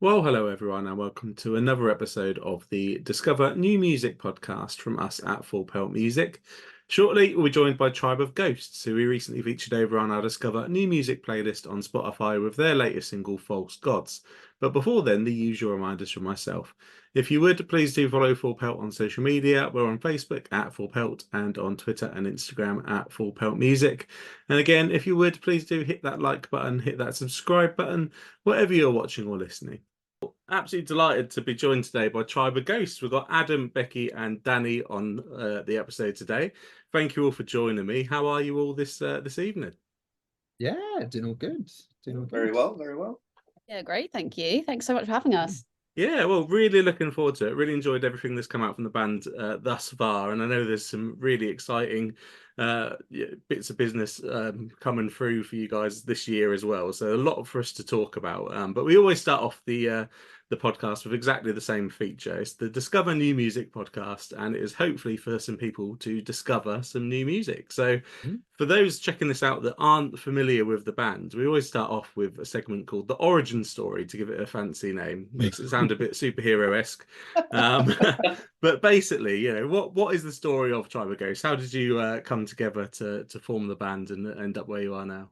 Well, hello everyone, and welcome to another episode of the Discover New Music podcast from us at Pelt Music. Shortly, we'll be joined by Tribe of Ghosts, who we recently featured over on our Discover New Music playlist on Spotify with their latest single, False Gods. But before then, the usual reminders from myself. If you would, please do follow Pelt on social media. We're on Facebook at Pelt and on Twitter and Instagram at Pelt Music. And again, if you would, please do hit that like button, hit that subscribe button, whatever you're watching or listening. Absolutely delighted to be joined today by Tribe of Ghosts. We've got Adam, Becky, and Danny on the episode today. Thank you all for joining me. How are you all this evening? Yeah, doing all good. Very well, very well. Yeah, great. Thank you. Thanks so much for having us. Yeah, well, really looking forward to it. Really enjoyed everything that's come out from the band thus far, and I know there's some really exciting bits of business coming through for you guys this year as well. So a lot for us to talk about. But we always start off the podcast with exactly the same feature. It's the Discover New Music podcast, and it is hopefully for some people to discover some new music. So for those checking this out that aren't familiar with the band, we always start off with a segment called The Origin Story, to give it a fancy name. Makes it sound a bit superhero-esque. But basically, you know, what is the story of Tribe of Ghosts? How did you come together to form the band and end up where you are now?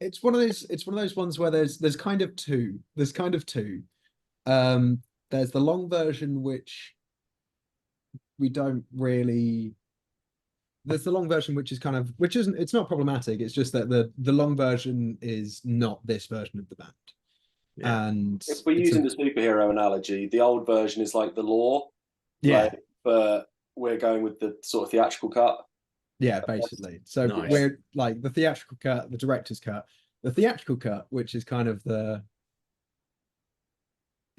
It's one of those ones where there's kind of two. There's the long version which we don't really. There's the long version which isn't, it's not problematic. It's just that the long version is not this version of the band. Yeah. And if we're using the superhero analogy, the old version is like the lore. Yeah. But we're going with the sort of theatrical cut. Yeah, basically. So nice. We're like the theatrical cut, the director's cut, the theatrical cut, which is kind of the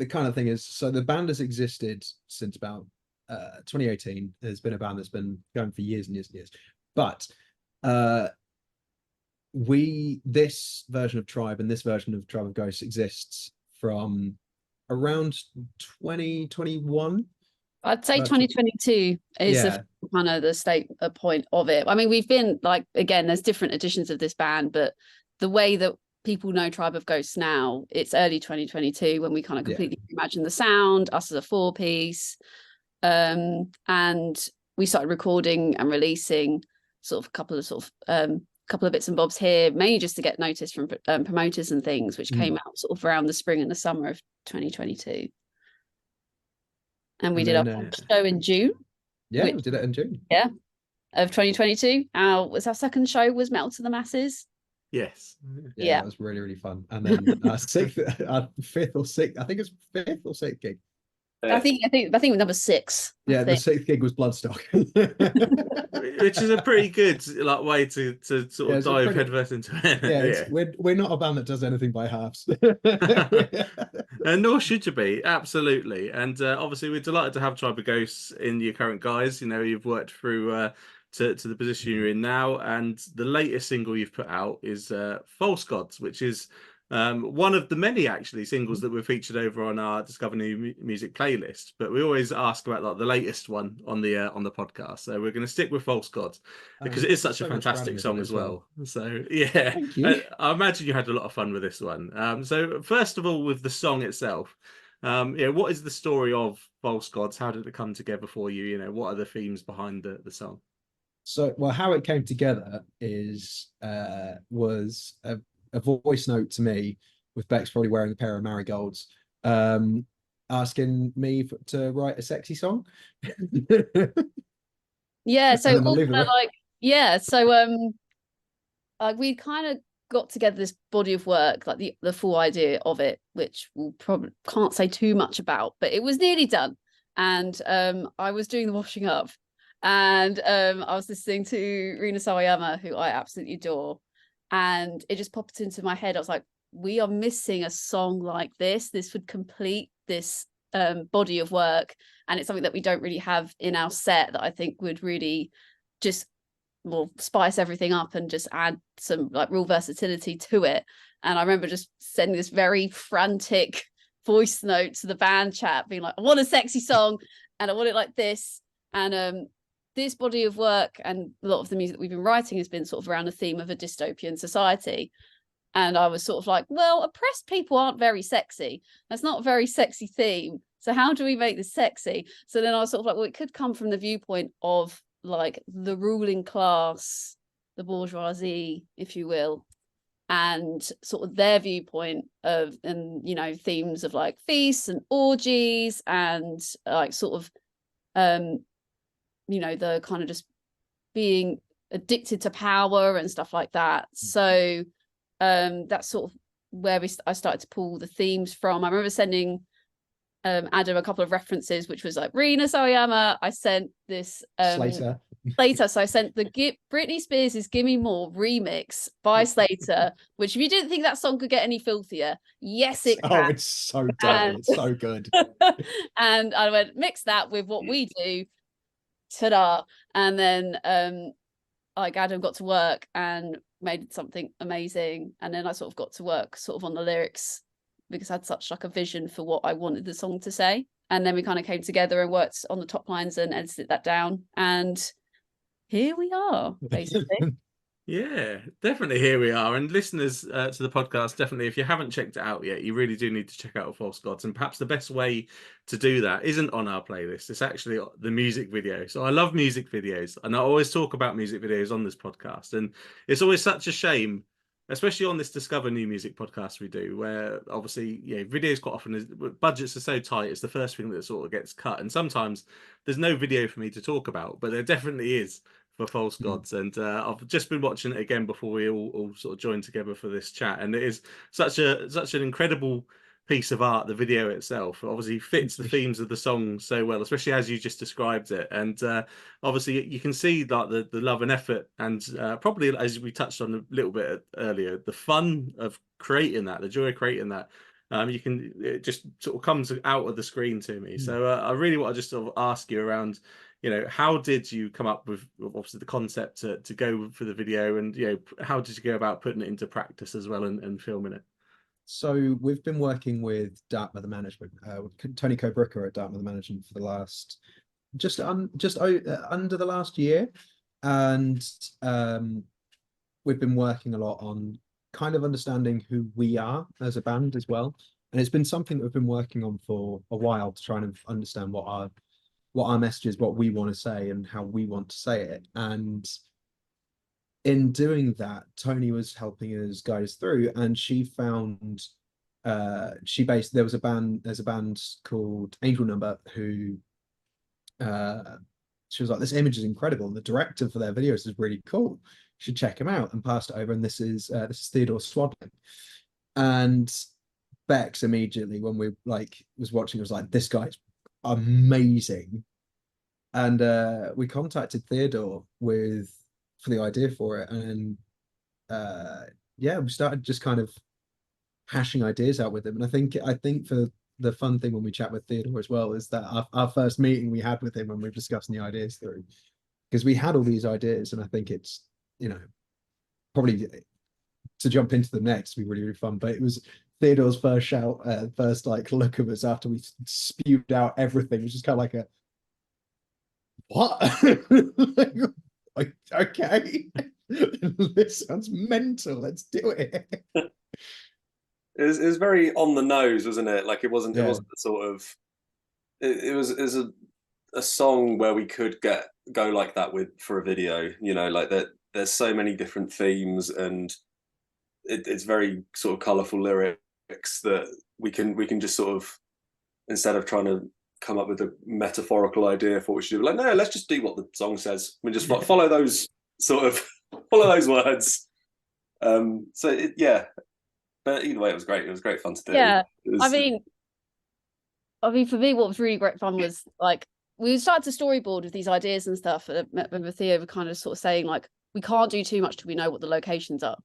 kind of thing is, so the band has existed since about 2018. There's been a band that's been going for years and years and years. But this version of Tribe and this version of Tribe of Ghosts exists from around 2021. I'd say 2022 is kind of the state point of it. I mean, we've been like, again, there's different editions of this band, but the way that people know Tribe of Ghosts now, it's early 2022 when we kind of completely imagine the sound, us as a four-piece. And we started recording and releasing sort of a couple of bits and bobs here, mainly just to get notice from promoters and things, which came out sort of around the spring and the summer of 2022. And we did our show in June. Yeah, we did it in June. Yeah, of 2022. Our second show was Metal to the Masses. Yes. Yeah, that was really, really fun. And then our fifth or sixth gig. I think number 6. Yeah, the 6th gig was Bloodstock, which is a pretty good way to sort of dive headfirst into it. Yeah, we're not a band that does anything by halves. And nor should you be, absolutely. And obviously, we're delighted to have Tribe of Ghosts in your current guise. You know, you've worked through to the position you're in now, and the latest single you've put out is False Gods, which is one of the many actually singles that were featured over on our Discover New Music playlist, but we always ask about like the latest one on the podcast. So we're going to stick with False Gods because it is such a fantastic song as well. So yeah, I imagine you had a lot of fun with this one. So first of all, with the song itself, what is the story of False Gods? How did it come together for you? You know, what are the themes behind the song? So, well, how it came together was a voice note to me with Bex probably wearing a pair of marigolds, asking me to write a sexy song. Yeah, so we kind of got together this body of work, like the full idea of it, which we'll probably can't say too much about, but it was nearly done. And I was doing the washing up, and I was listening to Rina Sawayama, who I absolutely adore. And it just popped into my head. I was like, we are missing a song like this. This would complete this body of work. And it's something that we don't really have in our set that I think would really just spice everything up and just add some like real versatility to it. And I remember just sending this very frantic voice note to the band chat being like, I want a sexy song and I want it like this. And this body of work and a lot of the music that we've been writing has been sort of around the theme of a dystopian society. And I was sort of like, well, oppressed people aren't very sexy. That's not a very sexy theme. So how do we make this sexy? So then I was sort of like, well, it could come from the viewpoint of like the ruling class, the bourgeoisie, if you will, and sort of their viewpoint of, and you know, themes of like feasts and orgies and like sort of you know, the kind of just being addicted to power and stuff like that. So that's sort of where I started to pull the themes from. I remember sending Adam a couple of references, which was like Rina Sawayama. I sent this Slater. Slater. So I sent the Britney Spears' Gimme More remix by Slater, which if you didn't think that song could get any filthier, yes, it can. Oh, it's so dirty. It's so good. And I went, mix that with what we do. Ta-da. And then like Adam got to work and made something amazing. And then I sort of got to work sort of on the lyrics because I had such like a vision for what I wanted the song to say. And then we kind of came together and worked on the top lines and edited that down. And here we are, basically. Yeah, definitely here we are. And listeners to the podcast, definitely, if you haven't checked it out yet, you really do need to check out False Gods. And perhaps the best way to do that isn't on our playlist. It's actually the music video. So I love music videos, and I always talk about music videos on this podcast. And it's always such a shame, especially on this Discover New Music podcast we do, where obviously, you know, videos quite often, budgets are so tight, it's the first thing that sort of gets cut. And sometimes there's no video for me to talk about, but there definitely is for False Gods. And I've just been watching it again before we all sort of joined together for this chat, and it is such an incredible piece of art. The video itself obviously fits the themes of the song so well, especially as you just described it. And obviously you can see like the love and effort, and probably, as we touched on a little bit earlier, the fun of creating that, the joy of creating that. It just sort of comes out of the screen to me. So I really want to just sort of ask you around, you know, how did you come up with obviously the concept to go for the video, and you know, how did you go about putting it into practice as well and filming it? So we've been working with Dartmouth Management, with Tony Kobricker at Dartmouth Management for the last under the last year, and we've been working a lot on kind of understanding who we are as a band as well. And it's been something that we've been working on for a while to try and understand what our message is, what we want to say, and how we want to say it. And in doing that, Tony was helping us guide us through, and she found there's a band called Angel Number who she was like, this image is incredible, and the director for their videos is really cool. You should check him out, and passed it over. And this is Theodore Swadling. And Bex immediately, when we was watching, was like, this guy's amazing. And we contacted Theodore for the idea for it, and we started just kind of hashing ideas out with him. And I think for the fun thing when we chat with Theodore as well is that our first meeting we had with him when we were discussing the ideas through, because we had all these ideas, and I think it's, you know, probably to jump into the next would be really, really fun. But it was Theodore's first look of us after we spewed out everything, which is kind of like a what? Like, okay, this sounds mental. Let's do it. It was very on the nose, wasn't it? Like it wasn't the sort of it was a song where we could go like that for a video. You know, like that. There's so many different themes, and it's very sort of colourful lyrics that we can just sort of, instead of trying to come up with a metaphorical idea for what we should do, like, no, let's just do what the song says. We just follow those words. But either way, it was great. It was great fun to do. Yeah, I mean, for me, what was really great fun was like we started to storyboard with these ideas and stuff. And I remember Theo were kind of sort of saying like, we can't do too much till we know what the locations are,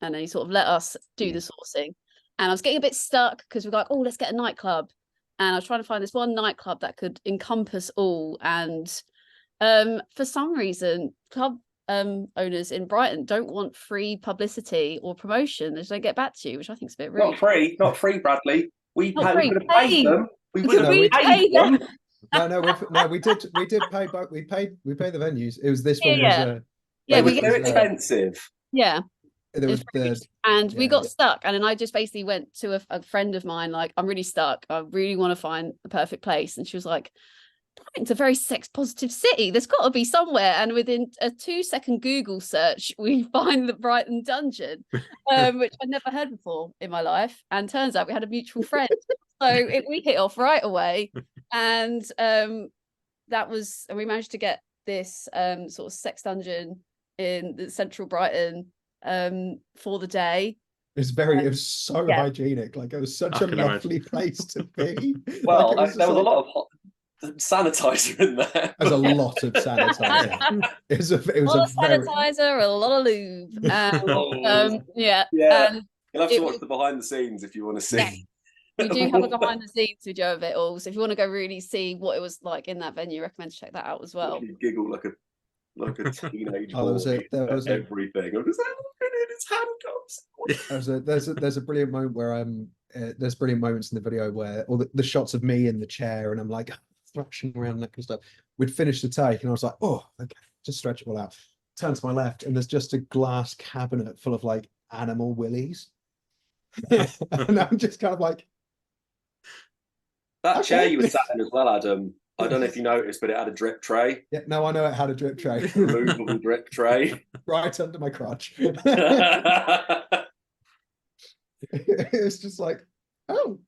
and then he sort of let us do the sourcing. And I was getting a bit stuck because we were like, oh, let's get a nightclub. And I was trying to find this one nightclub that could encompass all. And for some reason, club owners in Brighton don't want free publicity or promotion. They don't get back to you, which I think is a bit rude. Not free, Bradley. We would have paid them. We would have paid them. No, we did pay, but we paid the venues. It was this one. It was too expensive. Yeah. There was And we Yeah. got stuck. And then I just basically went to a friend of mine, like, I'm really stuck. I really want to find the perfect place. And she was like, it's a very sex positive city. There's got to be somewhere. And within a 2-second Google search, we find the Brighton Dungeon, which I'd never heard before in my life. And turns out we had a mutual friend. So we hit off right away. And we managed to get this sort of sex dungeon in the central Brighton for the day. It was so Yeah. hygienic. Like, it was such I a can lovely place to be. Well, Like, there was a lot of hot sanitizer in there. There's a lot of sanitizer. It was A lot of sanitizer, a lot of lube. Yeah. You'll have to it watch was- the behind the scenes if you want to see. Yes. We do have a behind the scenes video of it all. So if you want to go really see what it was like in that venue, I recommend to check that out as well. You giggle like a teenage Oh, there was everything. I'm just like, look at it, it's handcuffs. there's a brilliant moment where there's brilliant moments in the video where all the shots of me in the chair, and I'm like thrashing around and that kind of stuff. We'd finished the take and I was like, oh, okay, just stretch it all out. Turn to my left and there's just a glass cabinet full of like animal willies. And I'm just kind of like, That okay. chair you were sat in as well, Adam. I don't know if you noticed, but it had a drip tray. Yeah, no, I know it had a drip tray. Removable drip tray. Right under my crotch. It's just like, oh.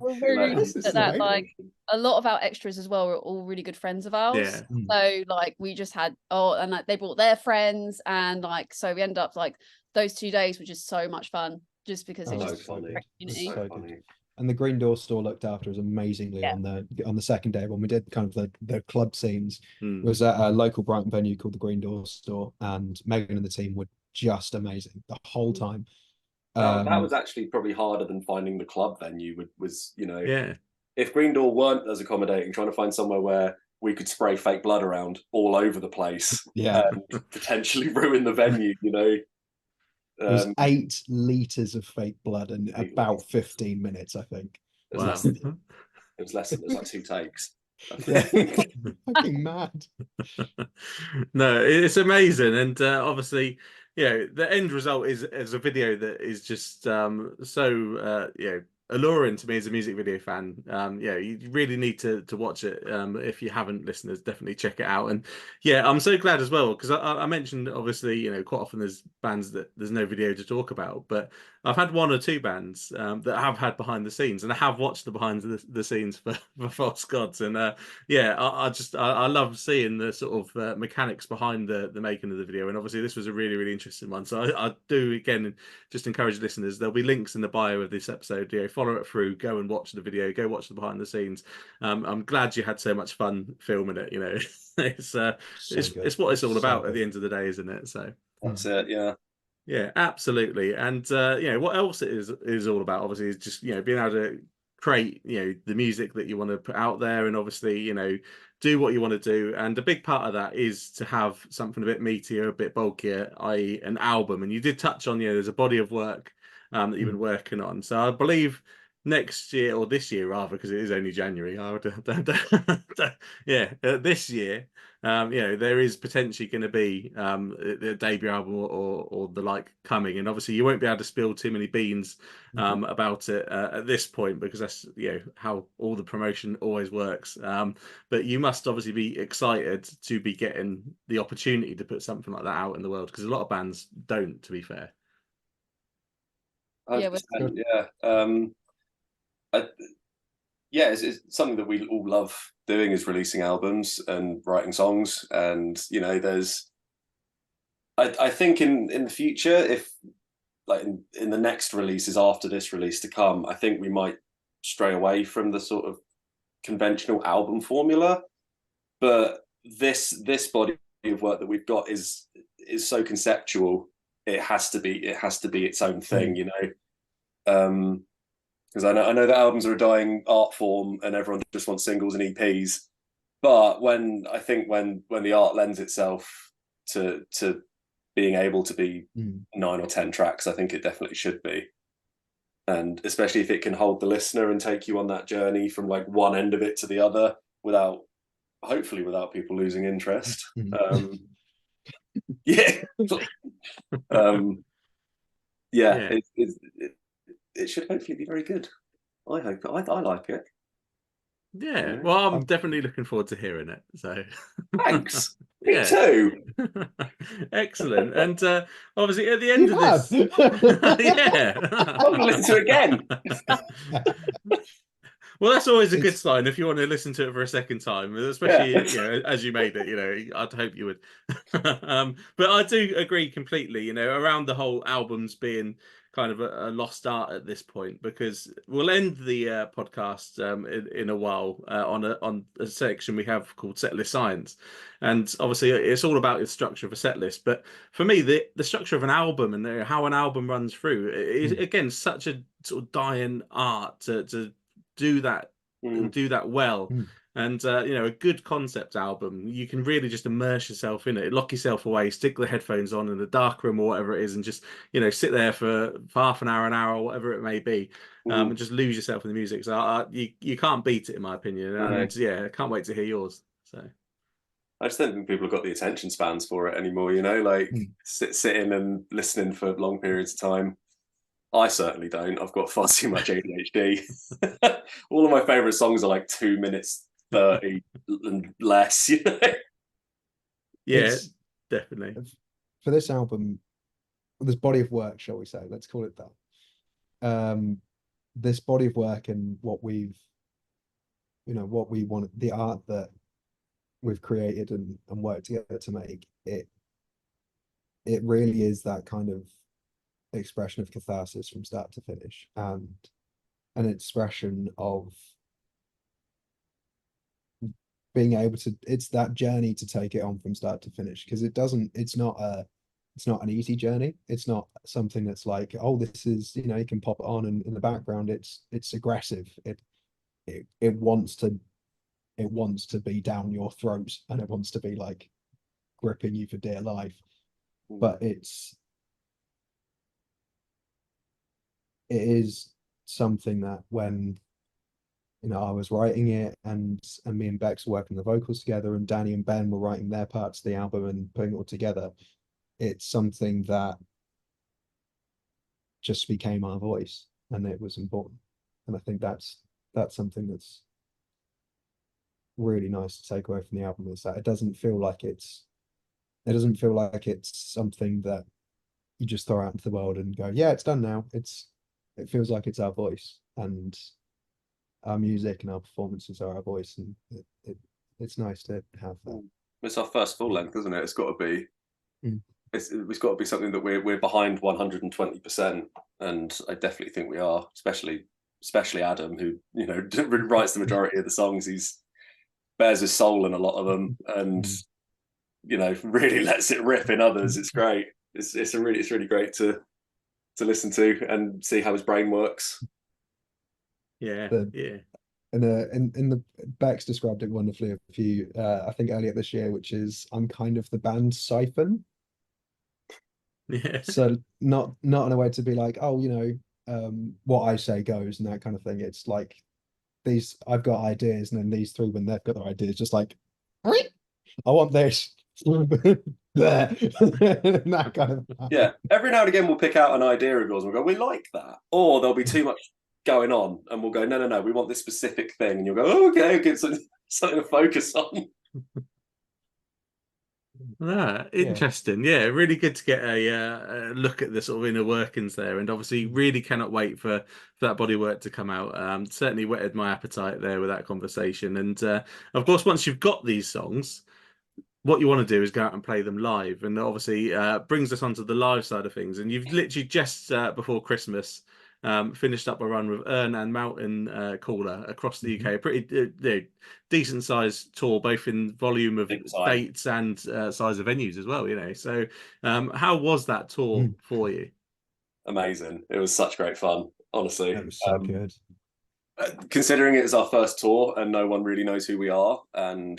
We're really This is that amazing. like a lot of our extras as well were all really good friends of ours. Yeah. So like we just had and like they brought their friends, and like so we ended up like those 2 days were just so much fun just because it's Oh, just so a funny. great community. So funny. good. And the Green Door store looked after us amazingly Yeah. on the second day when we did kind of the club scenes. Hmm. It was at a local Brighton venue called the Green Door store, and Megan and the team were just amazing the whole time. That was actually probably harder than finding the club venue. Was Yeah. if Green Door weren't as accommodating, trying to find somewhere where we could spray fake blood around all over the place, Yeah. and potentially ruin the venue. It was 8 liters of fake blood in 8 about litres. 15 minutes, I think. It was Wow. less than it was less than it was like 2 takes. Yeah. Fucking mad. No, it's amazing, and obviously, the end result is a video that is just so alluring to me as a music video fan. You really need to watch it. If you haven't, listeners, definitely check it out. And I'm so glad as well, because I mentioned obviously quite often there's bands that there's no video to talk about, but I've had 1 or 2 bands that have had behind the scenes, and I have watched the behind the scenes for False Gods, and I love seeing the sort of mechanics behind the making of the video. And obviously this was a really, really interesting one, so I do again just encourage listeners, there'll be links in the bio of this episode. Follow it through, go and watch the video, go watch the behind the scenes. I'm glad you had so much fun filming it. It's what it's all about at the end of the day, isn't it? So That's it. yeah, absolutely. And what else it is all about, obviously, is just being able to create the music that you want to put out there, and obviously do what you want to do. And a big part of that is to have something a bit meatier, a bit bulkier, i.e. an album. And you did touch on there's a body of work that you've been working on. So I believe next year, or this year rather, because it is only January. This year, there is potentially going to be a debut album or the like coming, and obviously you won't be able to spill too many beans about it at this point, because that's how all the promotion always works. But you must obviously be excited to be getting the opportunity to put something like that out in the world, because a lot of bands don't, to be fair. 100%, it's something that we all love doing, is releasing albums and writing songs. And I think in the future, if like in the next releases after this release to come, I think we might stray away from the sort of conventional album formula. But this body of work that we've got is so conceptual. It has to be its own thing, because I know that albums are a dying art form and everyone just wants singles and EPs. But when the art lends itself to being able to be 9 or 10 tracks, I think it definitely should be. And especially if it can hold the listener and take you on that journey from like one end of it to the other hopefully without people losing interest. Yeah. It should hopefully be very good. I hope. I like it. Yeah, Yeah. well, I'm definitely looking forward to hearing it. So, Thanks. Me yeah, too. excellent. And obviously, at the end You of have. this, yeah, I'm gonna listen to it again. well, that's always a good It's sign if you want to listen to it for a second time, Yeah. especially as you made it. I'd hope you would. But I do agree completely. Around the whole albums being kind of a lost art at this point, because we'll end the podcast in a while on a section we have called Setlist Science, and obviously it's all about the structure of a set list. But for me, the structure of an album and how an album runs through is again such a sort of dying art to do that and do that well. And a good concept album, you can really just immerse yourself in it, lock yourself away, stick the headphones on in a dark room or whatever it is, and just sit there for half an hour, or whatever it may be, and just lose yourself in the music. So you can't beat it, in my opinion. And I can't wait to hear yours. So I just don't think people have got the attention spans for it anymore. Like sitting and listening for long periods of time. I certainly don't. I've got far too much ADHD. All of my favorite songs are like 2 minutes 30 and less. Yeah, definitely. For this album, this body of work, shall we say? Let's call it that. This body of work and what we want, the art that we've created and worked together to make it. It really is that kind of expression of catharsis from start to finish, and an expression of being able to, it's that journey to take it on from start to finish, because it's not an easy journey. It's not something that's like, oh, this is, you can pop it on and in the background it's aggressive. It wants to be down your throat, and it wants to be like gripping you for dear life. But it is something that when I was writing it, and me and Bex were working the vocals together, and Danny and Ben were writing their parts of the album and putting it all together, it's something that just became our voice, and it was important. And I think that's something that's really nice to take away from the album, is that it doesn't feel like it's something that you just throw out into the world and go, yeah, it's done now. It feels like it's our voice, and our music and our performances are our voice, and it's nice to have that. It's our first full length, isn't it? It's got to be. It's got to be something that we're behind 120%, and I definitely think we are. Especially Adam, who writes the majority of the songs. He's bears his soul in a lot of them, and really lets it rip in others. It's great. It's really great to listen to and see how his brain works. Yeah. And the Bex described it wonderfully a few, I think earlier this year, which is, I'm kind of the band siphon. Yeah. So not in a way to be like, oh, what I say goes and that kind of thing. It's like I've got ideas, and then these three, when they've got their ideas, just like, I want this. That kind of. Yeah. Every now and again we'll pick out an idea of yours and we'll go, we like that. Or there'll be too much going on and we'll go, no, we want this specific thing. And you'll go, oh, okay, something to focus on. Interesting. Yeah, really good to get a look at the sort of inner workings there, and obviously really cannot wait for that body work to come out. Certainly whetted my appetite there with that conversation, and of course once you've got these songs, what you want to do is go out and play them live, and obviously brings us onto the live side of things. And you've literally just before Christmas finished up a run with Urn and Mountain Caller across the UK. A pretty decent sized tour, both in volume of dates and size of venues as well. So how was that tour for you? Amazing. It was such great fun, honestly. It was so good. Considering it is our first tour and no one really knows who we are, and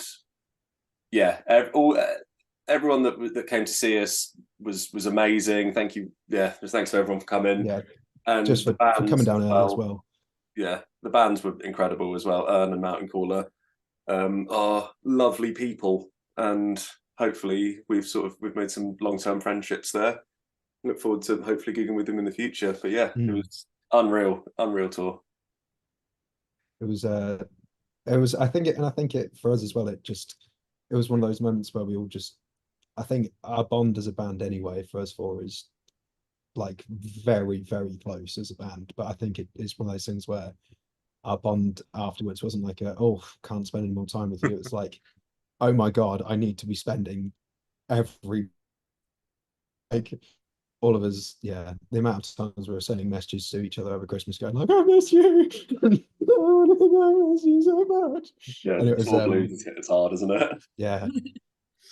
everyone that came to see us was amazing. Thank you. Yeah, just thanks to everyone for coming. Yeah, and just for coming down early as well. Yeah, the bands were incredible as well. Urn and Mountain Caller are lovely people, and hopefully we've made some long-term friendships there. Look forward to hopefully gigging with them in the future. But yeah, it Mm. was unreal tour. It was I think it for us as well, it was one of those moments where we all just, I think our bond as a band anyway for us four is like very, very close as a band. But I think it is one of those things where our bond afterwards wasn't like oh, can't spend any more time with you. It's like, oh my God, I need to be spending every, like, all of us, yeah, the amount of times we were sending messages to each other over Christmas going like, I miss you. I miss you so much. Yeah, And it was tour blues is it's hard, isn't it? yeah.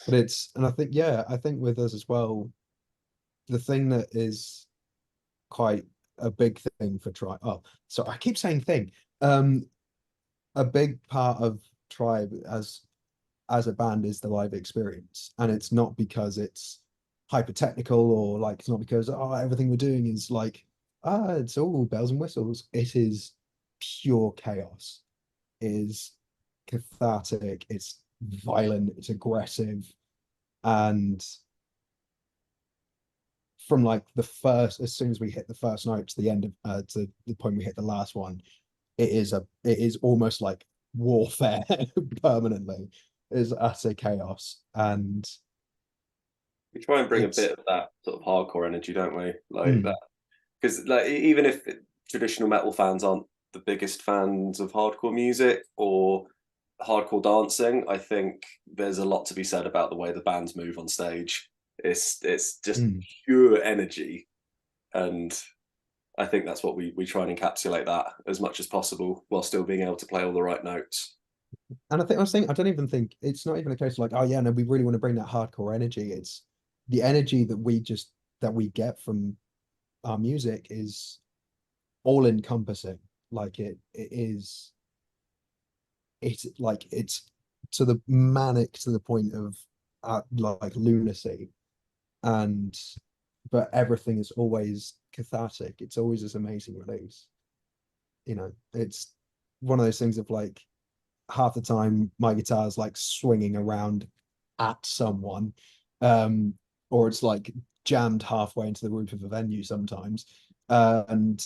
But and I think with us as well, the thing that is quite a big thing for Tribe. Oh, so I keep saying thing. A big part of Tribe as a band is the live experience, and it's not because it's hyper technical or like it's not because everything we're doing is like it's all bells and whistles. It is pure chaos. It is cathartic. It's violent. It's aggressive, and from like the first, as soon as we hit the first note to the end of to the point we hit the last one, it is almost like warfare permanently. It is utter chaos, and We try and bring a bit of that sort of hardcore energy, don't we? Like that, mm, because like even if traditional metal fans aren't the biggest fans of hardcore music or hardcore dancing, I think there's a lot to be said about the way the bands move on stage. It's just pure energy, and I think that's what we try and encapsulate that as much as possible while still being able to play all the right notes. and I was saying, I don't even think it's not even a case of like, oh yeah, no, we really want to bring that hardcore energy. It's the energy that we get from our music is all encompassing. Like it's like it's to the manic to the point of like lunacy, and but everything is always cathartic. It's always this amazing release. You know, it's one of those things of like half the time my guitar's like swinging around at someone, or it's like jammed halfway into the roof of a venue sometimes, and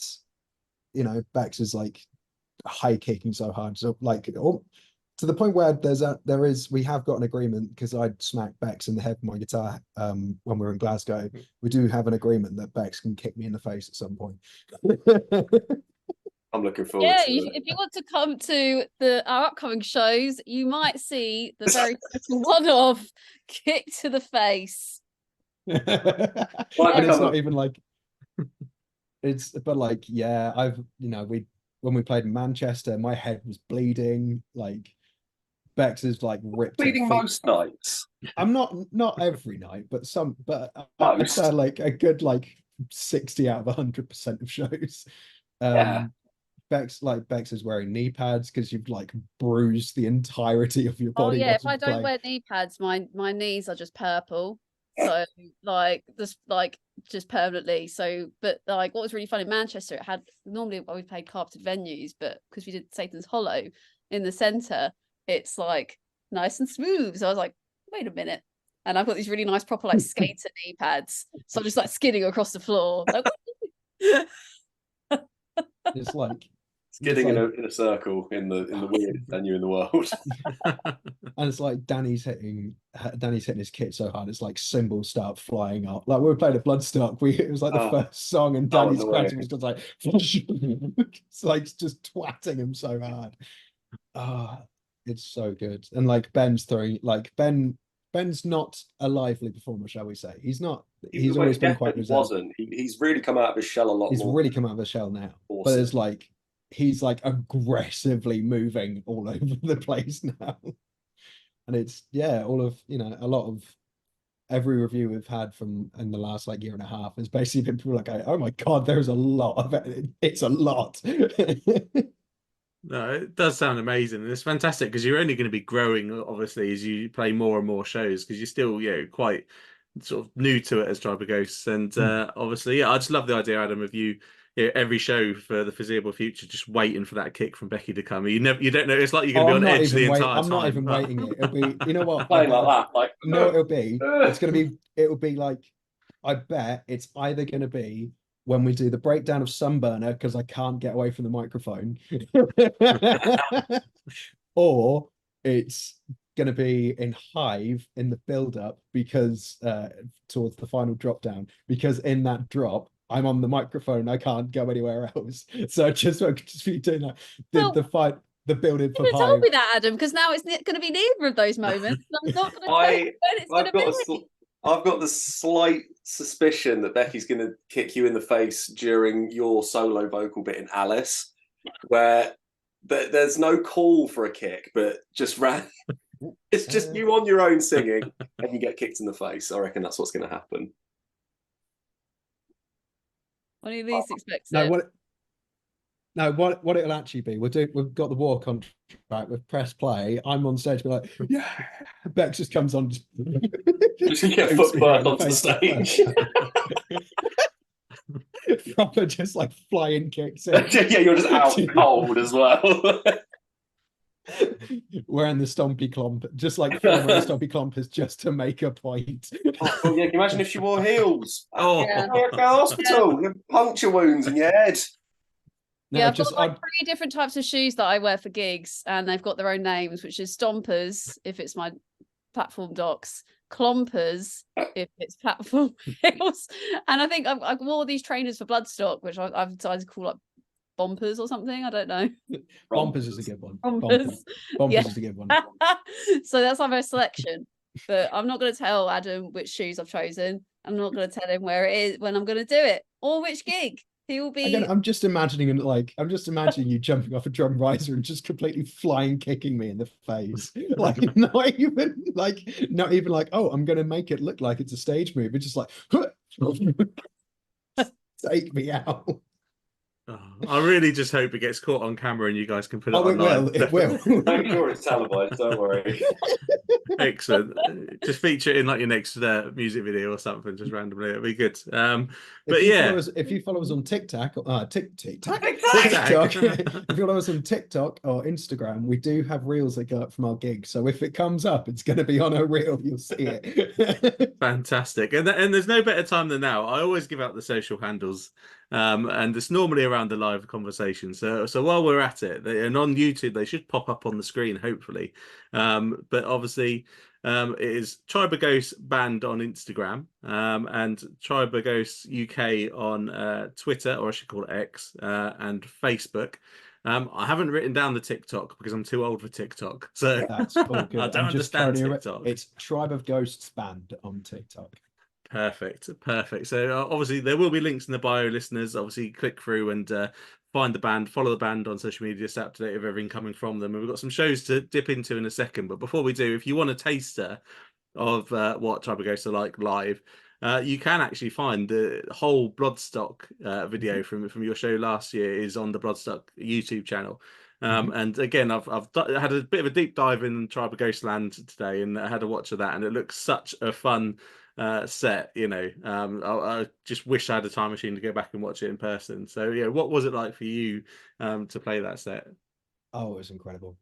you know, Bex is like high kicking so hard, so like to the point where we have got an agreement because I'd smacked Bex in the head with my guitar when we were in Glasgow. We do have an agreement that Bex can kick me in the face at some point. I'm looking forward to it. If you want to come to our upcoming shows, you might see the very one-off kick to the face. And it's not even like but like, yeah, when we played in Manchester, my head was bleeding. Like Bex is like ripped. Bleeding most nights. I'm not every night, but I'd say like a good like 60 out of 100% of shows. Yeah. Bex is wearing knee pads because you've like bruised the entirety of your Oh body. yeah, if I don't wear knee pads, my knees are just purple. So like just permanently. So but like what was really fun in Manchester, it had normally we played carpeted venues, but because we did Satan's Hollow in the centre, it's like nice and smooth. So I was like, wait a minute. And I've got these really nice proper like skater knee pads. So I'm just like skidding across the floor. Like, it's like skidding in a circle in the weirdest venue in the world. And it's like Danny's hitting his kit so hard, it's like cymbals start flying up. Like we were playing at Bloodstock, it was like the first song, and Danny's crowd was just like it's like just twatting him so hard. It's so good. And like Ben's not a lively performer, shall we say? He's not. He's always been quite reserved. Wasn't. He's really come out of his shell a lot. He's really come out of his shell now. Awesome. But it's like he's like aggressively moving all over the place now. And it's a lot of every review we've had from in the last like year and a half has basically been people like, oh my God, there's a lot of it. It's a lot. No, it does sound amazing. And it's fantastic because you're only going to be growing, obviously, as you play more and more shows because you're still, quite sort of new to it as Tribe of Ghosts. And obviously, I just love the idea, Adam, of you every show for the foreseeable future, just waiting for that kick from Becky to come. You don't know. It's like you're going to be on edge the entire time. I'm not even waiting it. It'll be, you know what? Playing like that, like no, it'll be. It'll be like I bet it's either going to be when we do the breakdown of Sunburner because I can't get away from the microphone, or it's going to be in Hive in the build-up because towards the final drop down, because in that drop I'm on the microphone, I can't go anywhere else. So I just won't just be doing that. The fight, the building for You told Hive. me that, Adam, because now it's going to be neither of those moments. I'm not going to tell you when it's going to be. I've got the slight suspicion that Becky's going to kick you in the face during your solo vocal bit in Alice, where there's no call for a kick, but just it's just you on your own singing, and you get kicked in the face. I reckon that's what's going to happen. When you least expect No, it. what it'll actually be, we've got the war contract, we've pressed play, I'm on stage, be like, yeah, Bex just comes on, just get foot burnt onto the stage. Proper just like flying kicks in. Yeah, you're just out cold as well. Wearing the Stompy Clomp, just like wearing Stompy Clompers just to make a point. Oh, yeah, can you imagine if she wore heels? Oh, Yeah. Go to hospital, you have puncture wounds in your head. No, Yeah, I've got like 3 different types of shoes that I wear for gigs, and they've got their own names, which is stompers if it's my platform docs, clompers if it's platform heels, and I think I wore these trainers for Bloodstock, which I've decided to call like bompers or something. I don't know. Bompers is a good one. Bompers. Bompers is a good one. So that's my selection. But I'm not going to tell Adam which shoes I've chosen. I'm not going to tell him where it is when I'm going to do it or which gig. He will be. Again, I'm just imagining you jumping off a drum riser and just completely flying kicking me in the face. Like not even like, oh, I'm gonna make it look like it's a stage move. It's just like take me out. Oh, I really just hope it gets caught on camera and you guys can put it online. It will. I'm sure it's televised, don't worry. Excellent. Just feature it in like your next music video or something, just randomly. It'll be good. If you follow us on TikTok, TikTok. If you follow us on TikTok or Instagram, we do have reels that go up from our gigs. So if it comes up, it's going to be on a reel. You'll see it. Fantastic. And there's no better time than now. I always give out the social handles. And it's normally around the live conversation. So while we're at it, and on YouTube, they should pop up on the screen, hopefully. But obviously, it is Tribe of Ghosts Band on Instagram, and Tribe of Ghosts UK on Twitter, or I should call it X, and Facebook. I haven't written down the TikTok because I'm too old for TikTok. So that's all good. I don't understand TikTok. It's Tribe of Ghosts Band on TikTok. Perfect. So obviously there will be links in the bio, listeners. Obviously click through and find the band, follow the band on social media, stay up to date with everything coming from them. And we've got some shows to dip into in a second. But before we do, if you want a taster of what Tribe of Ghosts are like live, you can actually find the whole Bloodstock video from your show last year is on the Bloodstock YouTube channel. And again, I've had a bit of a deep dive in Tribe of Ghost land today, and I had a watch of that, and it looks such a fun set. I just wish I had a time machine to go back and watch it in person. So yeah, what was it like for you to play that set? Oh, it was incredible.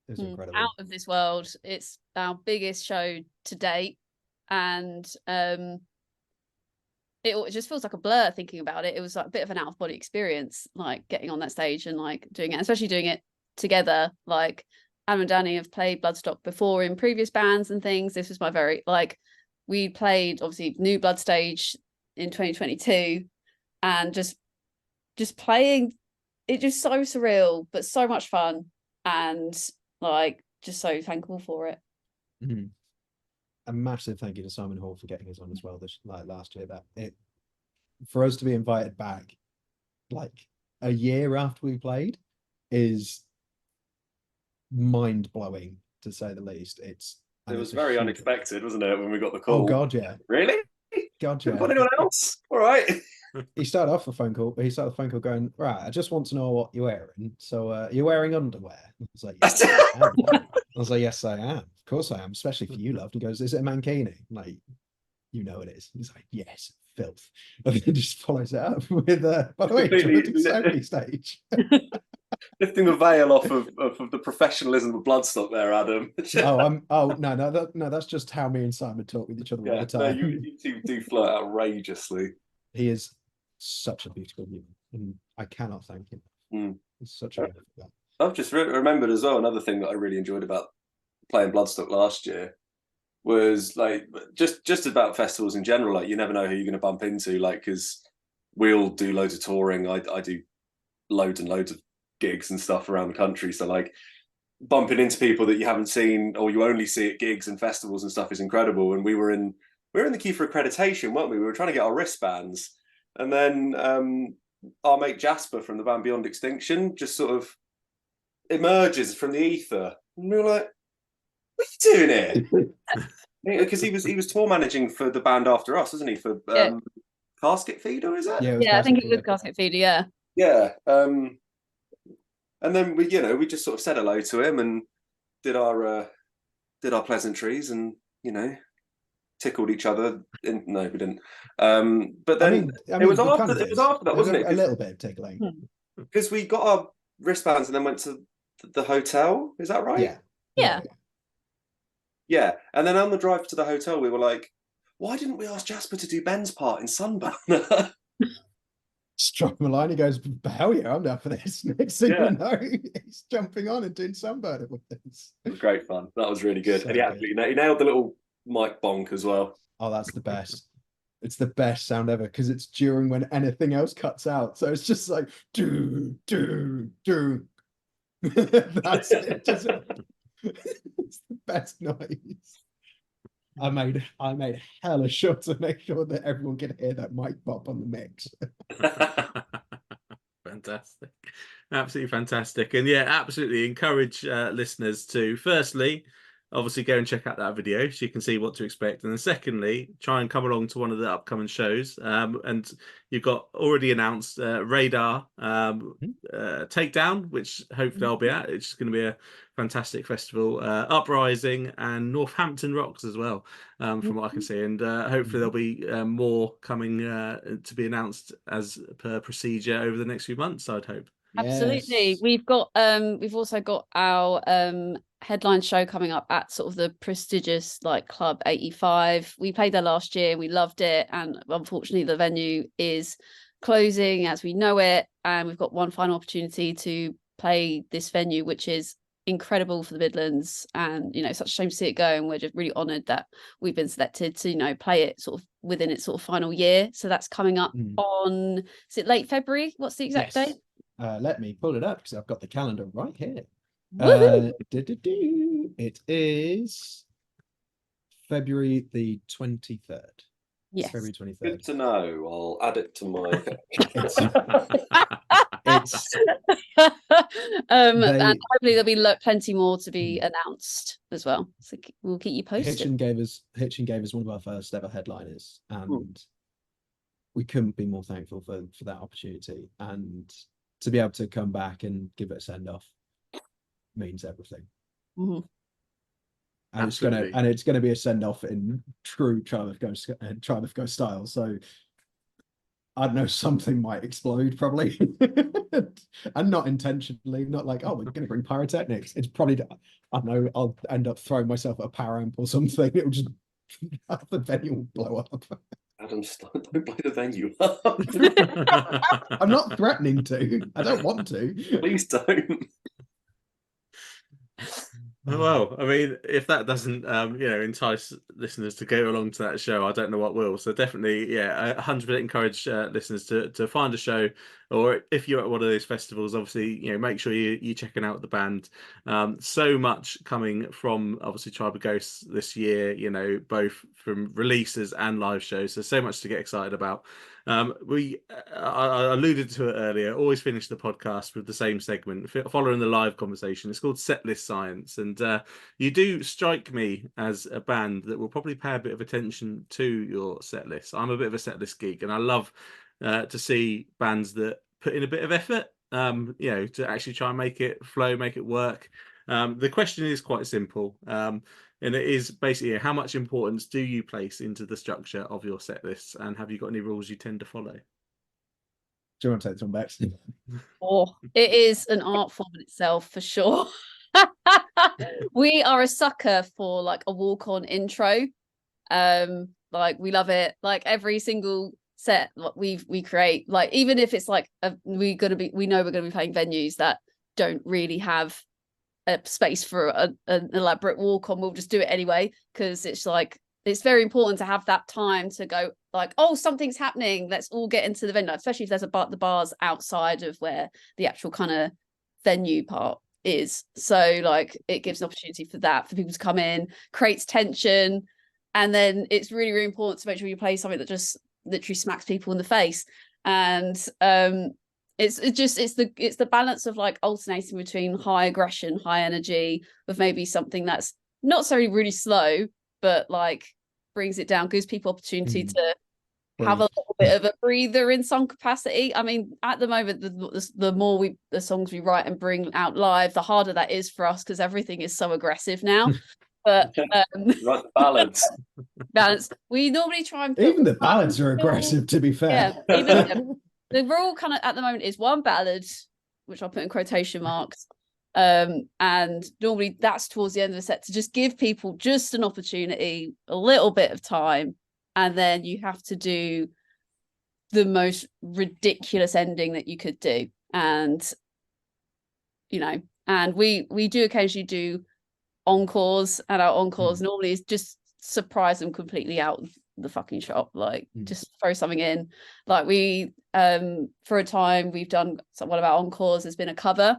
It was incredible. Out of this world. It's our biggest show to date, and it just feels like a blur thinking about it. It was like a bit of an out of body experience, like getting on that stage and like doing it, especially doing it together. Like Adam and Danny have played Bloodstock before in previous bands and things. This was my very we played obviously new Blood stage in 2022, and just playing it, just so surreal but so much fun, and just so thankful for it. Mm-hmm. A massive thank you to Simon Hall for getting us on as well last year. That it for us to be invited back a year after we played is mind-blowing, to say the least. It was very unexpected, wasn't it, when we got the call? Oh god, yeah. Really? God, yeah. Got anyone else? All right. He started off the phone call going, right, I just want to know what you're wearing. So you're wearing underwear? I was like, yes, I am. I was like, yes, I am. Of course I am, especially for you, love. And he goes, is it a mankini? I'm like, you know it is. He's like, yes, filth. And then just follows it up with, by the way, do you want to do Sophie stage? Lifting the veil off of the professionalism of Bloodstock there, Adam. No, that's just how me and Simon talk with each other all Yeah, the no, time. you two do flirt outrageously. He is such a beautiful human, and I cannot thank him. Mm. He's such a wonderful guy. I've just remembered as well, another thing that I really enjoyed about playing Bloodstock last year was like just about festivals in general. Like, you never know who you're going to bump into, like, because we all do loads of touring. I do loads and loads of gigs and stuff around the country, so like bumping into people that you haven't seen or you only see at gigs and festivals and stuff is incredible. And we were in the queue for accreditation, weren't we? We were trying to get our wristbands, and then our mate Jasper from the band Beyond Extinction just sort of emerges from the ether, and we were like, "What are you doing here?" Because he was tour managing for the band after us, wasn't he? For Casket Feeder, is it? Yeah, I think it was Casket Feeder. Yeah. Yeah. And then we just sort of said hello to him and did our pleasantries, and tickled each other. No, we didn't. But then it was after that, wasn't it? A little bit of tickling. Because we got our wristbands and then went to the hotel. Is that right? Yeah. And then on the drive to the hotel, we were like, why didn't we ask Jasper to do Ben's part in Sunburner? Struck him a line. He goes, hell yeah, I'm down for this. Next thing you know, he's jumping on and doing Sunburner with this. It was great fun. That was really good. So and he nailed the little mic bonk as well. Oh, that's the best. It's the best sound ever because it's during when anything else cuts out. So it's just like do. That's it. It's the best noise. I made hella sure to make sure that everyone could hear that mic pop on the mix. Fantastic. Absolutely fantastic. And yeah, absolutely encourage listeners to firstly obviously go and check out that video so you can see what to expect, and then secondly try and come along to one of the upcoming shows, and you've got already announced Radar Takedown, which hopefully I'll be at. It's going to be a fantastic festival. Uprising and Northampton Rocks as well, from what I can see, and hopefully there'll be more coming to be announced as per procedure over the next few months, I'd hope. Absolutely. Yes. We've also got our headline show coming up at sort of the prestigious like Club 85. We played there last year, we loved it, and unfortunately the venue is closing as we know it, and we've got one final opportunity to play this venue, which is incredible for the Midlands, and such a shame to see it go, and we're just really honoured that we've been selected to play it sort of within its sort of final year. So that's coming up on, is it late February? What's the exact date? Let me pull it up because I've got the calendar right here. It is February the 23rd. Yes. February 23rd. Good to know. I'll add it to my. And hopefully there'll be plenty more to be announced as well. So we'll keep you posted. Hitchin gave us one of our first ever headliners, and we couldn't be more thankful for that opportunity, and to be able to come back and give it a send off means everything. And it's gonna be a send off in true Triumph of Ghost style. So I don't know, something might explode probably, and not intentionally, not like, oh, we're going to bring pyrotechnics. It's probably, I don't know, I'll end up throwing myself at a power amp or something. It'll just, the venue will blow up. Adam, don't blow the venue up. I'm not threatening to. I don't want to. Please don't. Well, I mean, if that doesn't, entice listeners to go along to that show, I don't know what will. So definitely, I 100% encourage listeners to find a show, or if you're at one of those festivals, obviously, make sure you're checking out the band. So much coming from obviously Tribe of Ghosts this year, both from releases and live shows. So much to get excited about. I alluded to it earlier, always finish the podcast with the same segment following the live conversation. It's called Setlist Science, and you do strike me as a band that will probably pay a bit of attention to your set list. I'm a bit of a setlist geek, and I love to see bands that put in a bit of effort to actually try and make it flow, make it work. The question is quite simple, and it is basically, how much importance do you place into the structure of your set lists, and have you got any rules you tend to follow? you want to take this one, Bex? Oh, it is an art form in itself for sure. We are a sucker for like a walk-on intro. Like we love it. Like every single set we create, like even if it's like we know we're gonna be playing venues that don't really have a space for an elaborate walk-on, we'll just do it anyway, because it's like it's very important to have that time to go like, oh, something's happening, let's all get into the venue, especially if there's the bars outside of where the actual kind of venue part is. So like it gives an opportunity for that, for people to come in, creates tension, and then it's really, really important to make sure you play something that just literally smacks people in the face. And it's the balance of like alternating between high aggression, high energy, with maybe something that's not so really slow, but like brings it down, gives people opportunity to have a little bit of a breather in some capacity. I mean, at the moment, the more the songs we write and bring out live, the harder that is for us, because everything is so aggressive now. But right, balance. We normally try and put even the ballads are aggressive, to be fair. Yeah, even the rule kind of at the moment is one ballad, which I'll put in quotation marks. And normally that's towards the end of the set, to just give people just an opportunity, a little bit of time, and then you have to do the most ridiculous ending that you could do. And and we do occasionally do encores, and our encores normally is just surprise them completely out of the fucking shop, like just throw something in. Like we for a time we've done one of our encores has been a cover,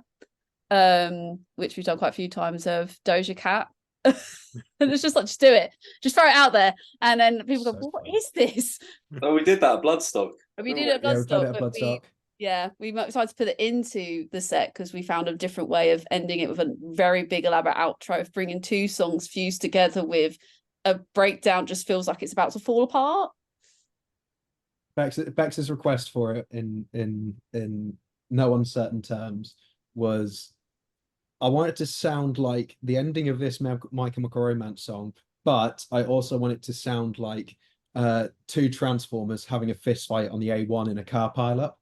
which we've done quite a few times, of Doja Cat. And it's just like, just do it, just throw it out there, and then people go, what is this? Oh, we did that at Bloodstock. We did it at Bloodstock, we decided to put it into the set because we found a different way of ending it, with a very big elaborate outro of bringing two songs fused together with a breakdown. Just feels like it's about to fall apart. Bex's request for it in no uncertain terms was, I want it to sound like the ending of this My Chemical Romance song, but I also want it to sound like two Transformers having a fist fight on the A1 in a car pileup.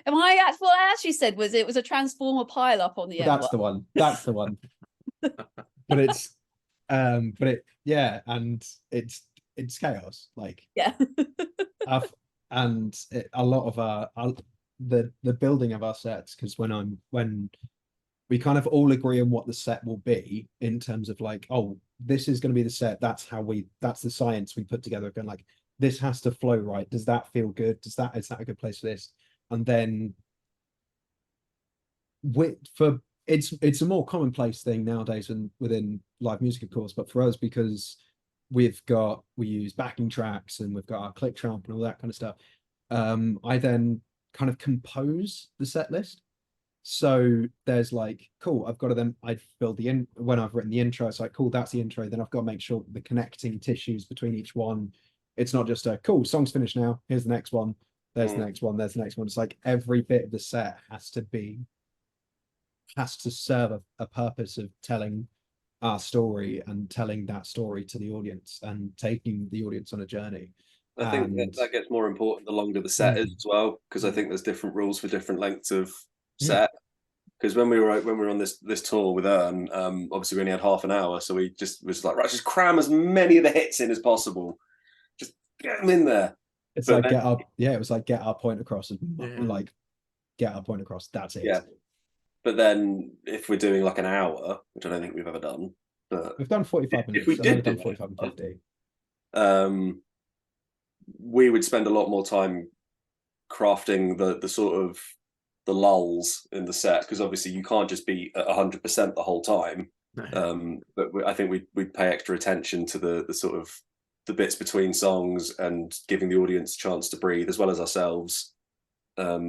And what I actually said was it was a Transformer pileup on the A1. That's the one. That's the one. But it's and it's chaos. Like and a lot of our the building of our sets, because when we kind of all agree on what the set will be in terms of like, oh, this is going to be the set, that's the science we put together, going like, this has to flow right, does that feel good, is that a good place for this? And then it's a more commonplace thing nowadays within live music, of course, but for us, because we use backing tracks and we've got our click trump and all that kind of stuff, I then kind of compose the set list. So there's like, cool, I've got to then I build when I've written the intro, it's like, cool, that's the intro, then I've got to make sure the connecting tissues between each one, it's not just a cool song's finished now, here's the next one, there's the next one, there's the next one. It's like every bit of the set has to serve a purpose of telling our story and telling that story to the audience and taking the audience on a journey. I think that gets more important the longer the set is as well, because I think there's different rules for different lengths of set. Because when we were on this tour with Ern, obviously we only had half an hour, so we just was like, right, just cram as many of the hits in as possible, just get them in there. It's but like it was like get our point across, like get our point across. That's it. Yeah. But then if we're doing like an hour, which I don't think we've ever done, but we've done 45 minutes. If we did do 45 and 50. We would spend a lot more time crafting the sort of the lulls in the set, because obviously you can't just be at 100% the whole time. But I think we'd pay extra attention to the sort of the bits between songs and giving the audience a chance to breathe, as well as ourselves. But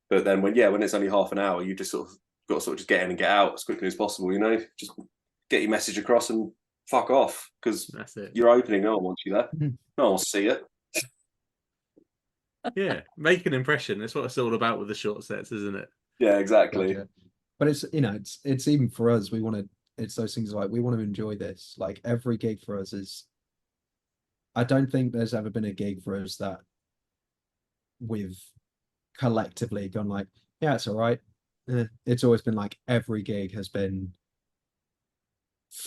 then when it's only half an hour, you just sort of got to just get in and get out as quickly as possible, just get your message across and fuck off, because you're opening, no one wants you there. No one wants to see you. Yeah, make an impression. That's what it's all about with the short sets, isn't it? Yeah, exactly. Gotcha. But it's even for us, it's those things like, we want to enjoy this. Like every gig for us is, I don't think there's ever been a gig for us that we've collectively gone like, yeah, it's all right. It's always been like every gig has been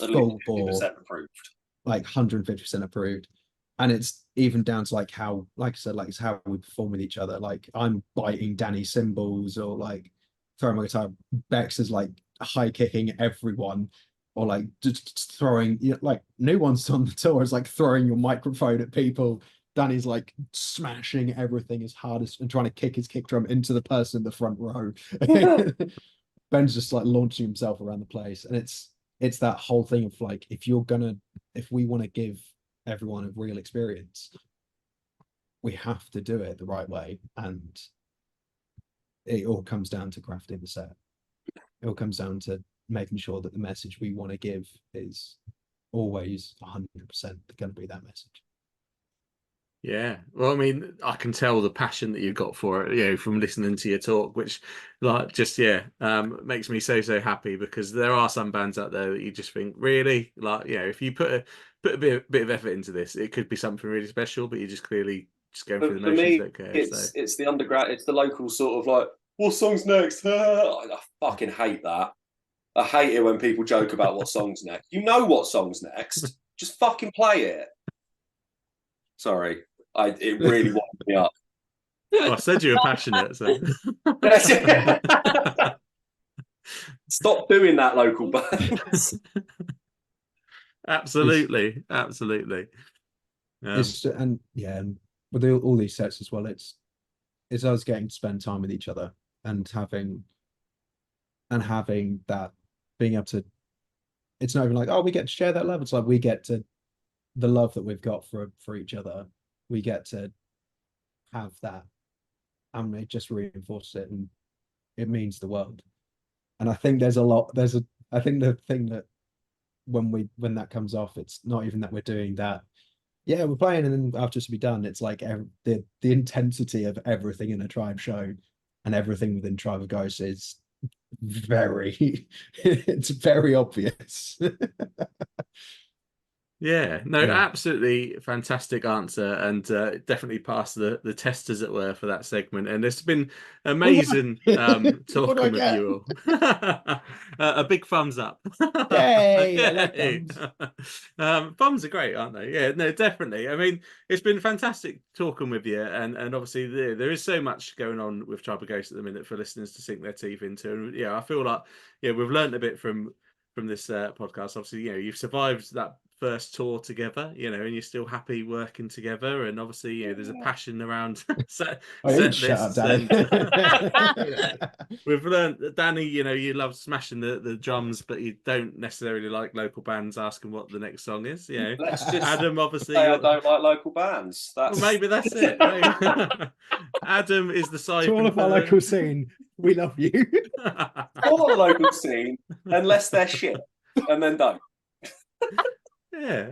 At full least bore, 50% approved. like 150% approved. And it's even down to like how, like I said, like it's how we perform with each other. Like I'm biting Danny's cymbals or like throwing my guitar. Bex is like high kicking everyone, or like just throwing, you know, like new ones on the tour is like throwing your microphone at people. Danny's like smashing everything as hard as and trying to kick his kick drum into the person in the front row. Ben's just like launching himself around the place, and it's that whole thing of like if we want to give everyone a real experience, we have to do it the right way, and it all comes down to crafting the set. It all comes down to making sure that the message we want to give is always 100% going to be that message. Yeah, well, I mean, I can tell the passion that you've got for it, you know, from listening to your talk, which, like, just makes me so happy, because there are some bands out there that you just think, really, like, you know, if you put a bit of effort into this, it could be something really special, but you're just clearly just going through the For motions, me, don't care. it's the underground, it's the local sort of like, what song's next? I fucking hate that. I hate it when people joke about what song's next. You know what song's next. Just fucking play it. Sorry. It really wound me up. Well, I said you were passionate, so Stop doing that, local bands. absolutely. And yeah, and with all these sets as well, it's us getting to spend time with each other and having that, being able to, it's not even like, oh, we get to share that love. It's like we get to, the love that we've got for each other, we get to have that, and it just reinforces it, and it means the world. And I think I think the thing that when that comes off, it's not even that we're doing that, yeah, we're playing and then after to be done, it's like the intensity of everything in a Tribe show and everything within Tribe of Ghosts is very it's very obvious. Yeah, no, Yeah. absolutely fantastic answer, and definitely passed the test, as it were, for that segment. And it's been amazing talking with you all. A big thumbs up. Yay! I like Yay. thumbs. Thumbs are great, aren't they? Yeah, no, definitely. I mean, it's been fantastic talking with you, and obviously there is so much going on with Tribe of Ghosts at the minute for listeners to sink their teeth into. And yeah, I feel like we've learned a bit from this podcast. Obviously, you've survived that first tour together, and you're still happy working together, and obviously, there's a passion around set lists. And we've learned that Danny, you love smashing the drums, but you don't necessarily like local bands asking what the next song is. Let's just Adam, obviously, say I don't like local bands. well, maybe that's it. Adam is the siphon to all of our local scene, we love you. All the local scene, unless they're shit, and then don't. Yeah.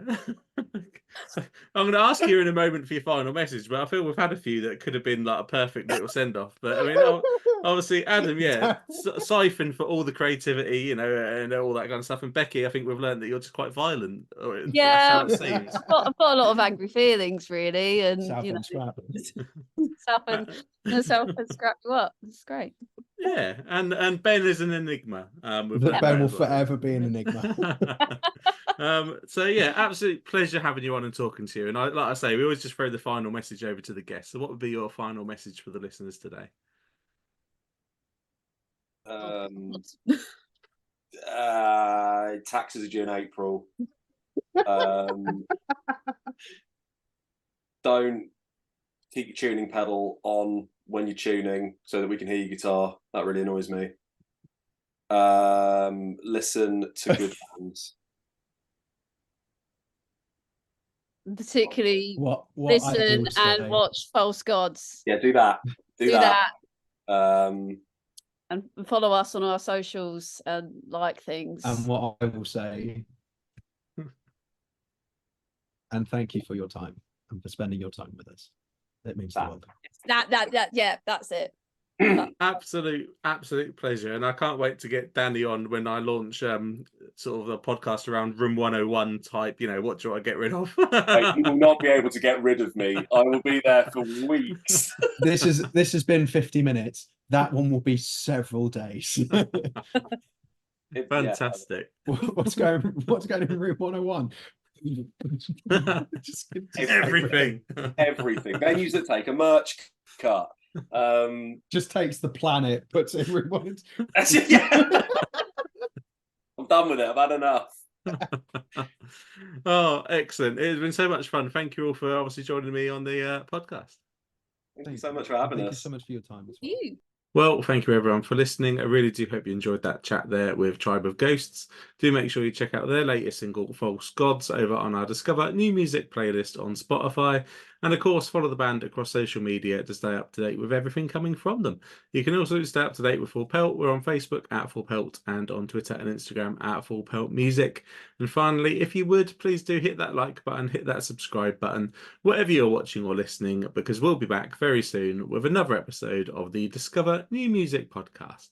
I'm going to ask you in a moment for your final message, but I feel we've had a few that could have been like a perfect little send-off. But I mean, obviously, Adam, siphon for all the creativity, and all that kind of stuff. And Becky, I think we've learned that you're just quite violent. Yeah, that's how it seems. I've got a lot of angry feelings, really, and South and scrap. South and scrap you up. It's great. Yeah, and Ben is an enigma. Ben will forever be an enigma. So yeah, absolute pleasure having you on and talking to you. And like I say, we always just throw the final message over to the guests. So what would be your final message for the listeners today? Taxes are due in April. Don't keep your tuning pedal on when you're tuning so that we can hear your guitar. That really annoys me. Listen to good bands. Particularly what listen and watch False Gods. Yeah, do that. Do that. And follow us on our socials and like things. And what I will say, and thank you for your time and for spending your time with us. It means the world. Yeah, that's it. Absolute pleasure, and I can't wait to get Danny on when I launch sort of a podcast around Room 101 type. What do I get rid of? You will not be able to get rid of me. I will be there for weeks. This has been 50 minutes. That one will be several days. Fantastic. What's going in Room 101? Just everything. Everything. Venues that take a merch cut. Just takes the planet, puts it in Room 101. Yeah. I'm done with it. I've had enough. Oh, excellent. It's been so much fun. Thank you all for obviously joining me on the podcast. Thank you so much for having us. Thank you so much for your time as well. You. Well, thank you everyone for listening. I really do hope you enjoyed that chat there with Tribe of Ghosts. Do make sure you check out their latest single, False Gods, over on our Discover New Music playlist on Spotify. And of course, follow the band across social media to stay up to date with everything coming from them. You can also stay up to date with Full Pelt. We're on Facebook at Full Pelt and on Twitter and Instagram at Full Pelt Music. And finally, if you would, please do hit that like button, hit that subscribe button, whatever you're watching or listening, because we'll be back very soon with another episode of the Discover New Music podcast.